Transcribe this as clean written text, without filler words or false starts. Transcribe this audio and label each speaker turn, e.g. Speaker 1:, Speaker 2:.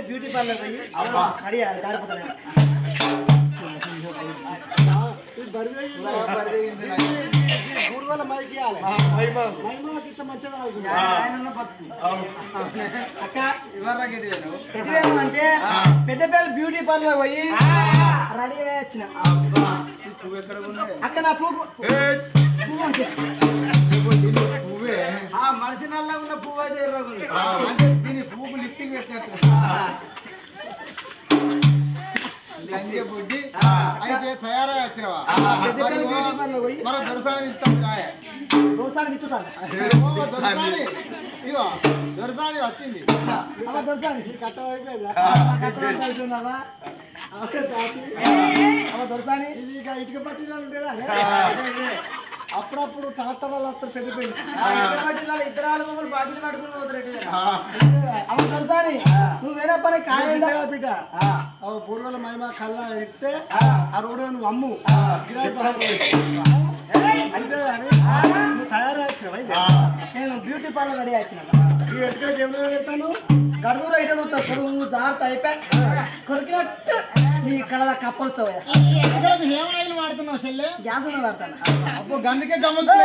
Speaker 1: beauty parlour అడిగా అంటే Peddapalli beauty parlour పోయి రెడీ వచ్చిన అక్కడ నా పువ్వు మనిషి నల్ల ఉన్న పువ్వు అయితే దీని పువ్వు లిఫ్టింగ్ పెట్టినట్టు బుద్ధి అయితే తయారై వచ్చినవా మన దొరసాని ఇస్తాను రాయ దొరసాని ఇస్తాను ఇగో దొరసాని వచ్చింది దొరసాని కట్ట అయిపోయిందా దొరసాని ఇది ఇటుక పట్టిన ఉంటేదా అప్పుడప్పుడు ట్రాక్టర్లు వస్తారు పెద్దపోయింది ఇద్దరు బాధ్యత పడుకుని దొరసాని నువ్వు వేరే పని కాయ బిడ్డ పూర్వల మహిమ కల్లా ఎత్తే ఆ రోడ్డు నువ్వు అమ్ము అయితే నువ్వు తయారు నేను బ్యూటీ పార్లర్ రెడీ వచ్చిన చెప్తాను గడుగురు అయితే చూస్తావు నువ్వు జాగ్రత్త అయిపోయి కొరికినట్టు నీ కళ కప్పలుతావు ఏమైనా వాడుతున్నావు చెల్లె గ్యాస్ వాడతాను అప్పుడు గందుకే గమ్మత్తు